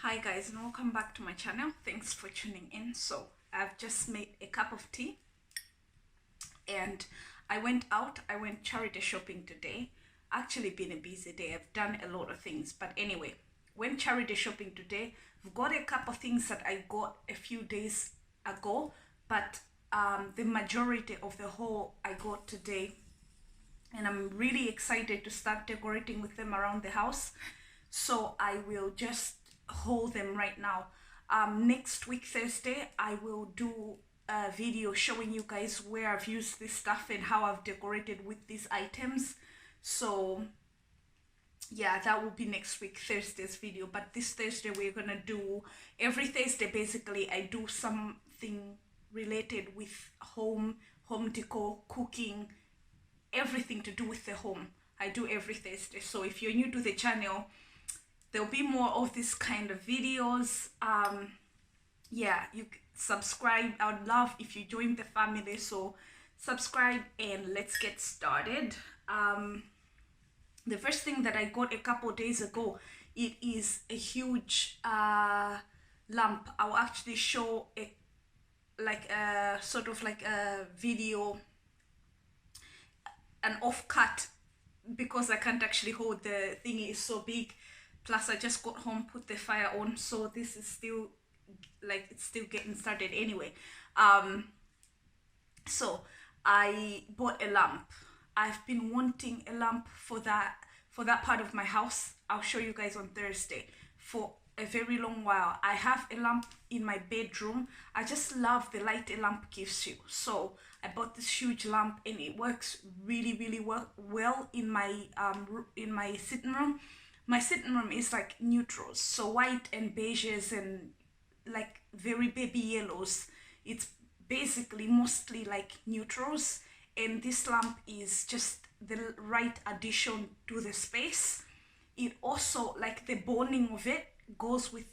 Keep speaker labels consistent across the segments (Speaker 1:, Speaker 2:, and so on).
Speaker 1: Hi guys, and welcome back to my channel. Thanks for tuning in. So I've just made a cup of tea and I went charity shopping today. Actually been a busy day. I've done a lot of things, but anyway, went charity shopping today. I've got a couple of things that I got a few days ago, but the majority of the haul I got today, and I'm really excited to start decorating with them around the house. So I will just haul them right now. Next week Thursday I will do a video showing you guys where I've used this stuff and how I've decorated with these items. So yeah, that will be next week Thursday's video. But this Thursday we're gonna do, every Thursday basically I do something related with home decor, cooking, everything to do with the home. I do every Thursday. So if you're new to the channel, there'll be more of this kind of videos. Yeah, you subscribe. I would love if you join the family. So subscribe and let's get started. The first thing that I got a couple days ago, it is a huge lamp. I'll actually show a sort of like a video, an off cut, because I can't actually hold the thing, is so big. Plus I just got home, put the fire on, so this is still like, it's still getting started anyway. So I bought a lamp. I've been wanting a lamp for that part of my house. I'll show you guys on Thursday. For a very long while I have a lamp in my bedroom. I just love the light a lamp gives you. So I bought this huge lamp and it works really well in my sitting room. My sitting room is like neutrals, so white and beiges and like very baby yellows. It's basically mostly like neutrals, and this lamp is just the right addition to the space. It also, like, the boning of it goes with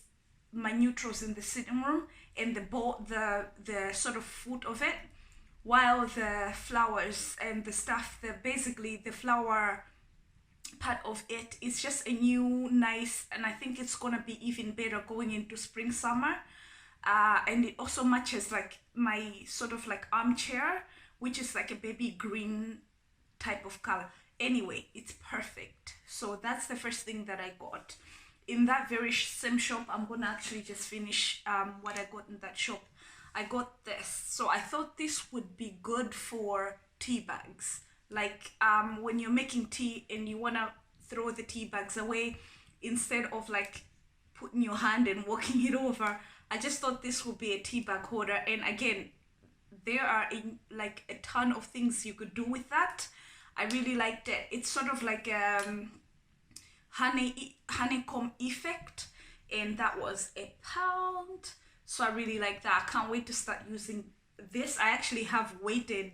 Speaker 1: my neutrals in the sitting room, and the sort of foot of it, while the flowers and the stuff, basically the flower part of it is just a new nice, and I think it's gonna be even better going into spring summer. And it also matches like my sort of like armchair, which is like a baby green type of color. Anyway, it's perfect. So that's the first thing that I got in that very same shop. I'm gonna actually just finish what I got in that shop. I got this. So I thought this would be good for tea bags. Like when you're making tea and you want to throw the tea bags away, instead of like putting your hand and walking it over, I just thought this would be a tea bag holder. And again, there are like a ton of things you could do with that. I really liked it. It's sort of like honeycomb effect, and that was £1. So I really like that. I can't wait to start using this. I actually have waited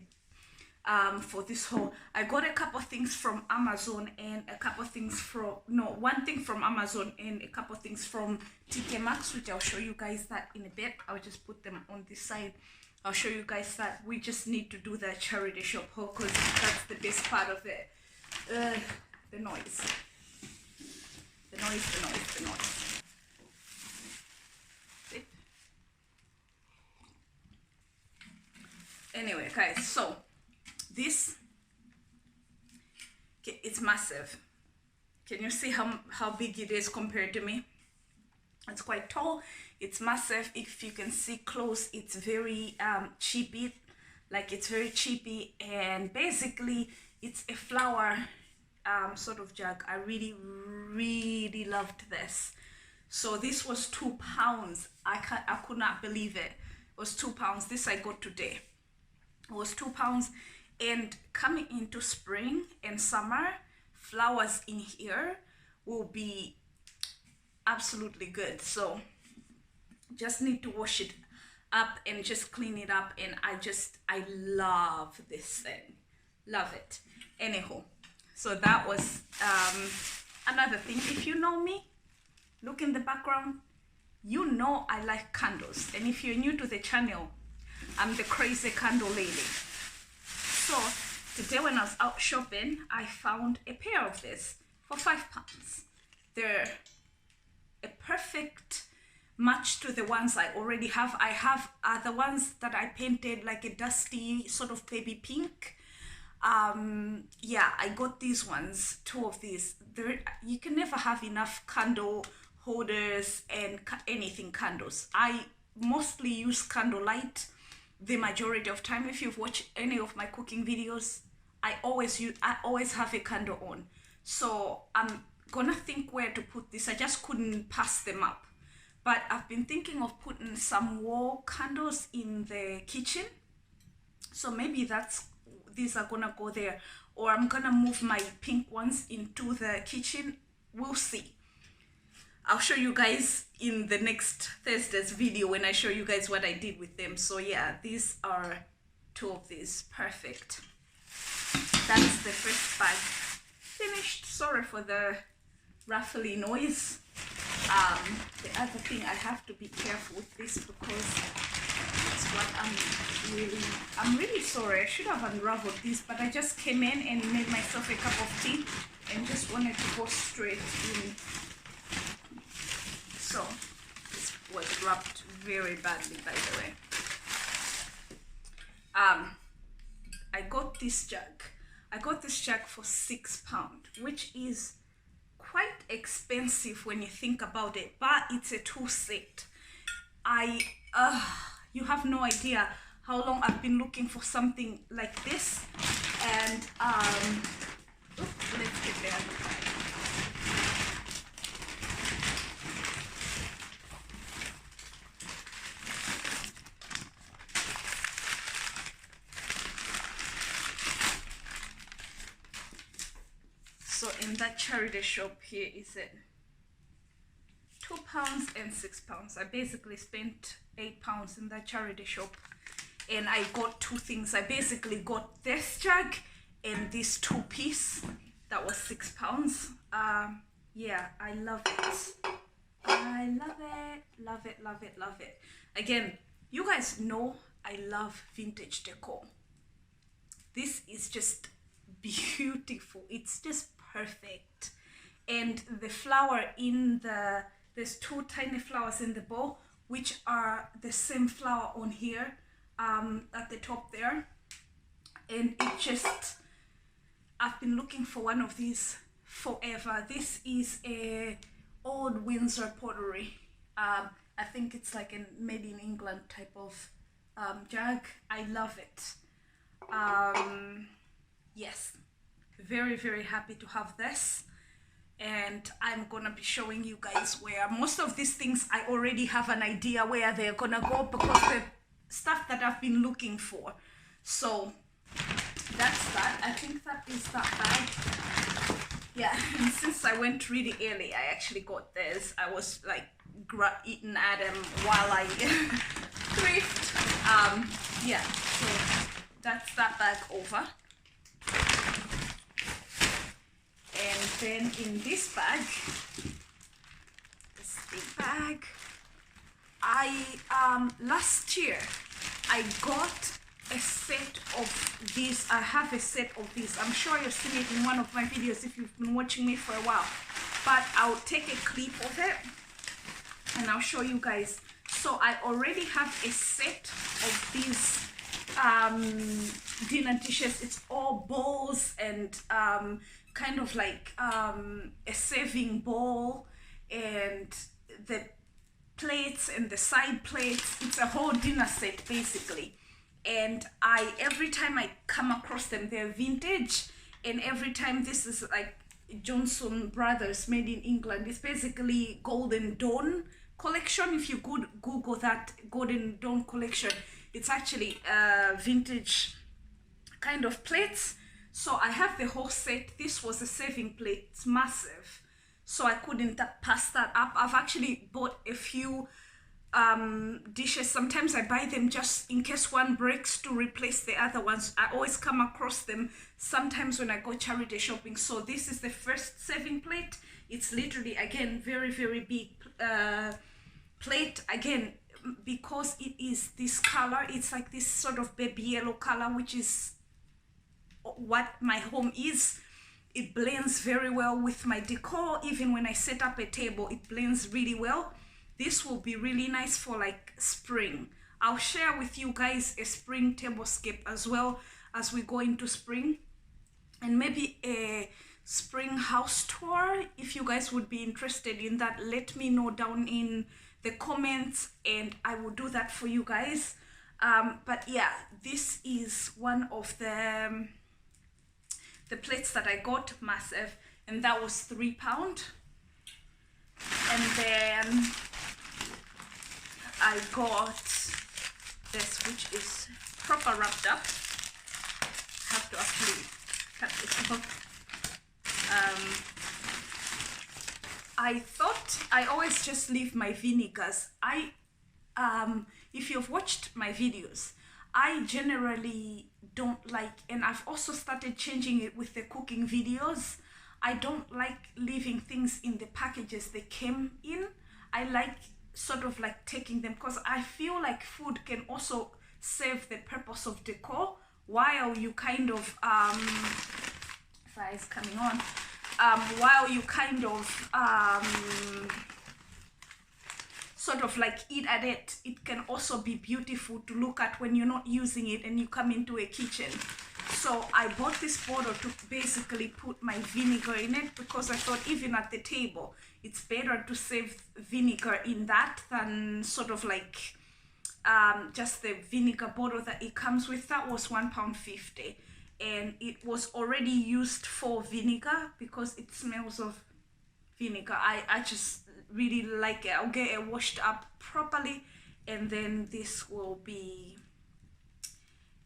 Speaker 1: for this haul. I got a couple of things from Amazon and a couple of things from, no, one thing from Amazon and a couple of things from TK Maxx, which I'll show you guys that in a bit. I'll just put them on this side. I'll show you guys that. We just need to do the charity shop haul because that's the best part of it. The noise. Anyway, guys, so this, it's massive. Can you see how big it is compared to me? It's quite tall. It's massive. If you can see close, it's very cheapy. Like, it's very cheapy, and basically it's a flower sort of jug. I really loved this. So this was £2. I could not believe it. It was £2. This I got today. It was £2. And coming into spring and summer, flowers in here will be absolutely good. So just need to wash it up and just clean it up, and I love this thing. Love it. Anyhow, so that was another thing. If you know me, look in the background, you know I like candles. And if you're new to the channel, I'm the crazy candle lady. So today when I was out shopping, I found a pair of this for £5. They're a perfect match to the ones I already have. I have the ones that I painted like a dusty sort of baby pink. Yeah, I got these ones, 2 of these. You can never have enough candle holders and anything candles. I mostly use candlelight the majority of time. If you've watched any of my cooking videos, I always have a candle on. So I'm gonna think where to put this. I just couldn't pass them up. But I've been thinking of putting some wall candles in the kitchen. So maybe these are gonna go there, or I'm gonna move my pink ones into the kitchen. We'll see. I'll show you guys in the next Thursday's video when I show you guys what I did with them. So yeah, these are 2 of these. Perfect. That's the first bag finished. Sorry for the ruffly noise. The other thing, I have to be careful with this because it's what I'm really sorry. I should have unraveled this, but I just came in and made myself a cup of tea and just wanted to go straight in. So this was wrapped very badly, by the way. I got this jug. I got this jug for £6, which is quite expensive when you think about it, but it's a 2 set. You have no idea how long I've been looking for something like this, and let's get there. So in that charity shop here, is it £2 and £6? I basically spent £8 in that charity shop, and I got 2 things. I basically got this jug and this 2-piece that was £6. Yeah, I love it. I love it, love it, love it, love it. Again, you guys know I love vintage decor. This is just beautiful. It's just perfect. And the flower in there's 2 tiny flowers in the bowl, which are the same flower on here at the top there. And it just, I've been looking for one of these forever. This is a old Windsor pottery. I think it's like a made in England type of jug. I love it. Yes, very, very happy to have this. And I'm gonna be showing you guys where most of these things I already have an idea where they're gonna go, because the stuff that I've been looking for. So that's that. I think that is that bag. Yeah, and since I went really early, I actually got this. I was like eating at them while I thrift. Yeah, so that's that bag over. And then in this bag, this big bag, last year I got a set of these. I have a set of these. I'm sure you've seen it in one of my videos if you've been watching me for a while, but I'll take a clip of it and I'll show you guys. So I already have a set of these dinner dishes. It's all bowls and kind of like a serving bowl and the plates and the side plates. It's a whole dinner set basically. And every time I come across them, they're vintage, and every time this is like Johnson Brothers made in England. It's basically Golden Dawn collection. If you could Google that, Golden Dawn collection, it's actually vintage kind of plates. So I have the whole set. This was a serving plate. It's massive, so I couldn't pass that up. I've actually bought a few dishes. Sometimes I buy them just in case one breaks to replace the other ones. I always come across them sometimes when I go charity shopping. So this is the first serving plate. It's literally, again, very, very big plate. Again, because it is this color, it's like this sort of baby yellow color, which is what my home is. It blends very well with my decor. Even when I set up a table, it blends really well. This will be really nice for like spring. I'll share with you guys a spring tablescape as well as we go into spring, and maybe a spring house tour. If you guys would be interested in that, let me know down in the comments and I will do that for you guys. But yeah, this is one of the plates that I got, massive, and that was £3. And then I got this, which is proper wrapped up. I have to actually cut this off. I thought I always just leave my vinegars. If you've watched my videos, I generally don't like, and I've also started changing it with the cooking videos, I don't like leaving things in the packages they came in. I like sort of like taking them, because I feel like food can also serve the purpose of decor while you kind of fire is coming on, while you kind of sort of like eat at it. It can also be beautiful to look at when you're not using it and you come into a kitchen. So I bought this bottle to basically put my vinegar in it, because I thought even at the table it's better to save vinegar in that than sort of like just the vinegar bottle that it comes with. That was £1.50, and it was already used for vinegar because it smells of vinegar. I just really like it. I'll get it washed up properly, and then this will be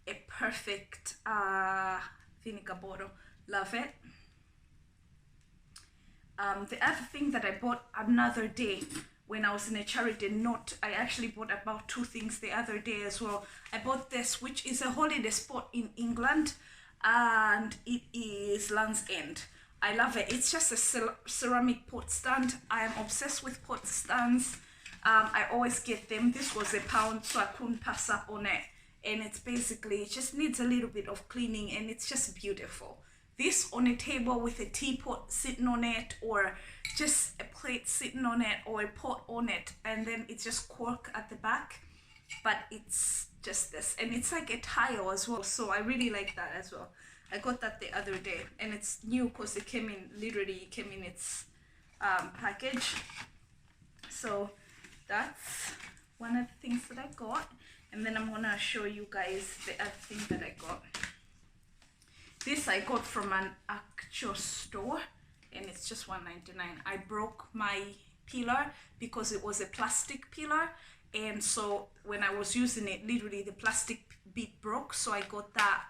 Speaker 1: a perfect vinegar bottle. Love it. The other thing that I bought another day when I was in a charity note, I actually bought about 2 things the other day as well. I bought this, which is a holiday spot in England, and it is Land's End. I love it. It's just a ceramic pot stand. I am obsessed with pot stands. I always get them. This was £1, so I couldn't pass up on it. And it's basically, it just needs a little bit of cleaning, and it's just beautiful. This on a table with a teapot sitting on it, or just a plate sitting on it, or a pot on it, and then it's just cork at the back, but it's just this, and it's like a tile as well, so I really like that as well. I got that the other day, and it's new because it came in, literally it came in its package. So that's one of the things that I got, and then I'm gonna show you guys the other thing that I got. This I got from an actual store, and it's just $1.99. I broke my peeler because it was a plastic peeler, and so when I was using it, literally the plastic bit broke, so I got that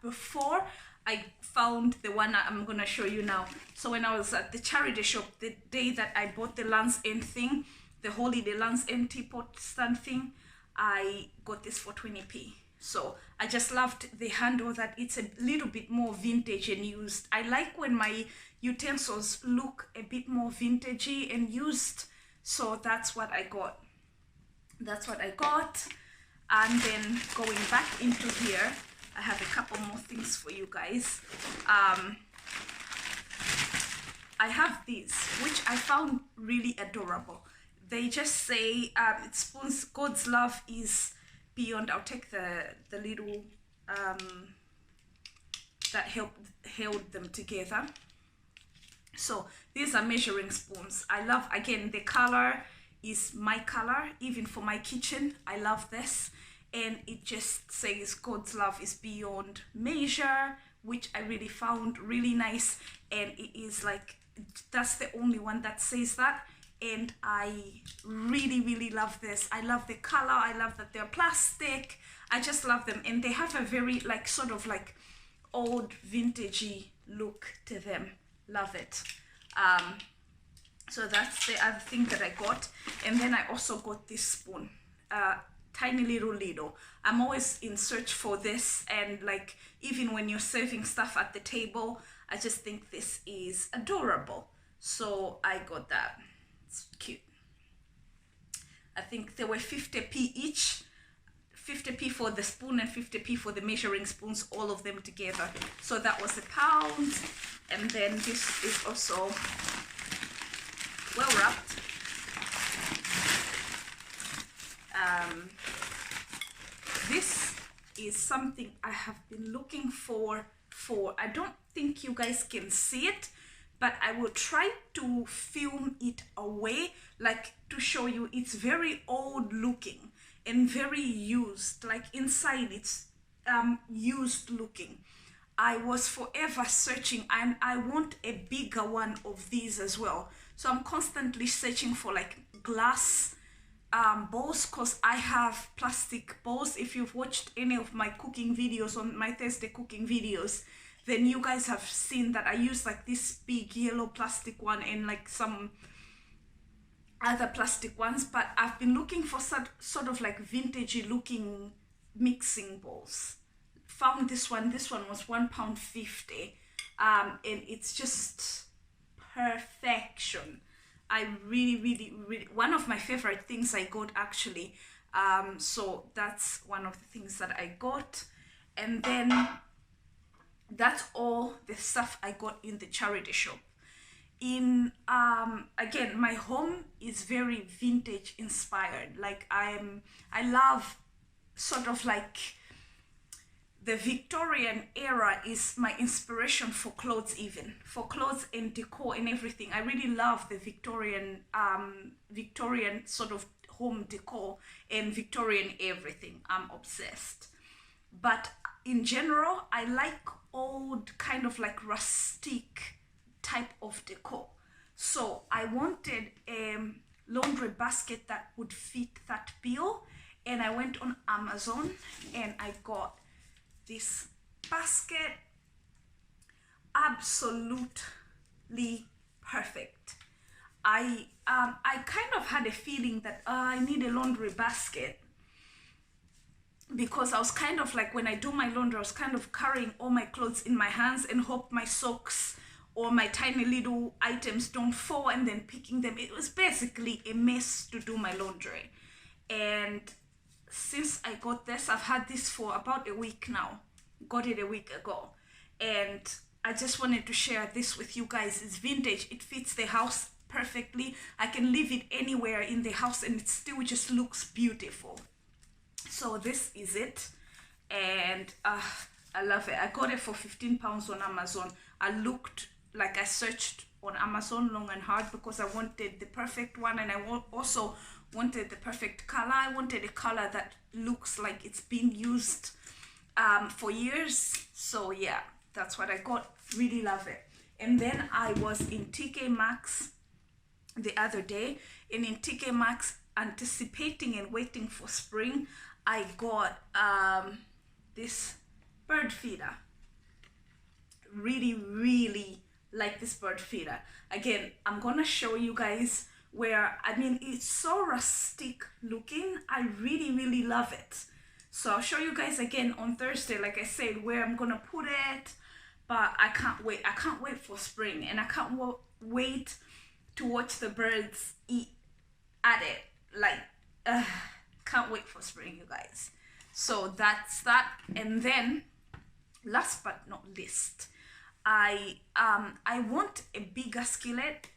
Speaker 1: before I found the one I'm gonna show you now. So when I was at the charity shop, the day that I bought the Land's End thing, the holiday Land's End teapot stand thing, I got this for 20p. So I just loved the handle, that it's a little bit more vintage and used. I like when my utensils look a bit more vintagey and used, so that's what I got. That's what I got. And then going back into here, I have a couple more things for you guys. I have these, which I found really adorable. They just say it's spoons, God's love is beyond. I'll take the little that held them together. So these are measuring spoons. I love, again, the color is my color, even for my kitchen. I love this, and it just says God's love is beyond measure, which I really found really nice. And it is like, that's the only one that says that, and I really love this. I love the color. I love that they're plastic. I just love them, and they have a very like sort of like old vintagey look to them. Love it. So that's the other thing that I got. And then I also got this spoon, tiny little. I'm always in search for this, and like even when you're serving stuff at the table, I just think this is adorable, so I got that. It's cute. I think they were 50p each, 50p for the spoon and 50p for the measuring spoons, all of them together. So that was £1. And then this is also well wrapped. this is something I have been looking for. I don't think you guys can see it, but I will try to film it away, like to show you. It's very old looking and very used, like inside it's used looking. I was forever searching, and I want a bigger one of these as well. So I'm constantly searching for like glass bowls, because I have plastic bowls. If you've watched any of my cooking videos, on my Thursday cooking videos, then you guys have seen that I use like this big yellow plastic one and like some other plastic ones. But I've been looking for sort of like vintagey looking mixing bowls. Found this one. This one was £1.50, and it's just perfection. I really, one of my favorite things I got actually. So that's one of the things that I got, and then that's all the stuff I got in the charity shop. In again, my home is very vintage inspired. Like I love sort of like the Victorian era is my inspiration for clothes, even for clothes and decor and everything. I really love the Victorian sort of home decor and Victorian everything. I'm obsessed. But in general, I like old kind of like rustic type of decor. So I wanted a laundry basket that would fit that bill, and I went on Amazon and I got this basket. Absolutely perfect. I kind of had a feeling that I need a laundry basket, because I was kind of like, when I do my laundry, I was kind of carrying all my clothes in my hands and hope my socks or my tiny little items don't fall, and then picking them. It was basically a mess to do my laundry. And since I got this, I've had this for about a week now. Got it a week ago, and I just wanted to share this with you guys. It's vintage. It fits the house perfectly. I can leave it anywhere in the house and it still just looks beautiful. So this is it, and I love it. I got it for £15 on Amazon. I searched on Amazon long and hard because I wanted the perfect one, and I also wanted the perfect color. I wanted a color that looks like it's been used for years. So yeah, that's what I got. Really love it. And then I was in TK Maxx the other day, and in TK Maxx, anticipating and waiting for spring, I got this bird feeder. Really like this bird feeder. Again, I'm gonna show you guys where, I mean, it's so rustic looking. I really love it. So I'll show you guys again on Thursday, like I said, where I'm gonna put it. But I can't wait. I can't wait for spring, and I can't wait to watch the birds eat at it. Like, can't wait for spring, you guys. So that's that. And then, last but not least, I want a bigger skillet.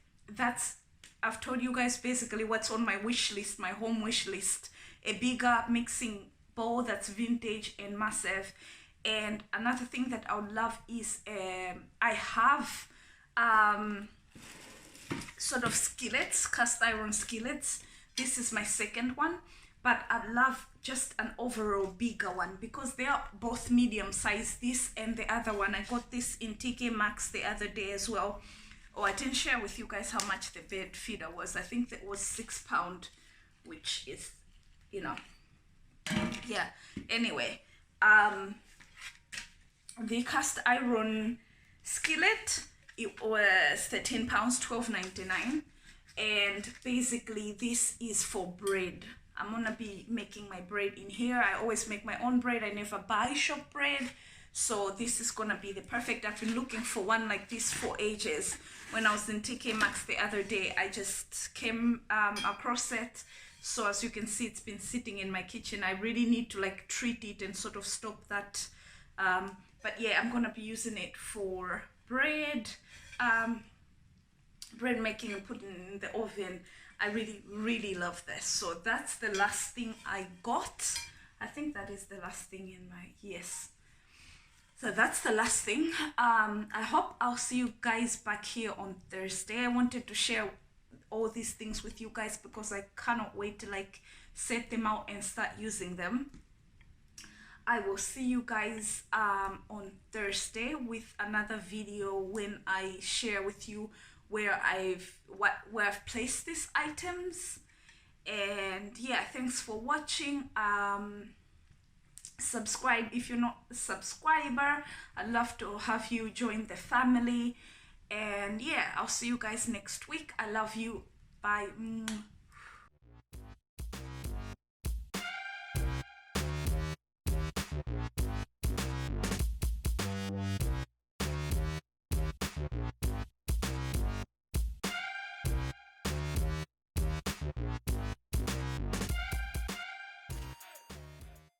Speaker 1: I've told you guys basically what's on my wish list, my home wish list. A bigger mixing bowl that's vintage and massive. And another thing that I would love is I have sort of skillets, cast iron skillets. This is my second one, but I'd love just an overall bigger one, because they are both medium size, this and the other one. I got this in TK Maxx the other day as well. Oh, I didn't share with you guys how much the bird feeder was. I think that was £6, which is, you know, yeah. Anyway, the cast iron skillet, it was £13, £12.99, and basically this is for bread. I'm gonna be making my bread in here. I always make my own bread. I never buy shop bread, so this is gonna be the perfect. I've been looking for one like this for ages. When I was in TK Maxx the other day, I just came across it. So as you can see, it's been sitting in my kitchen. I really need to like treat it and sort of stop that. But yeah, I'm gonna be using it for bread, bread making and putting in the oven. I really love this. So that's the last thing I got. I think that is the last thing in my, yes. So that's the last thing. I hope I'll see you guys back here on Thursday. I wanted to share all these things with you guys because I cannot wait to like set them out and start using them. I will see you guys on Thursday with another video when I share with you where I've placed these items. And yeah, thanks for watching. Subscribe if you're not a subscriber. I'd love to have you join the family. And yeah, I'll see you guys next week. I love you. Bye.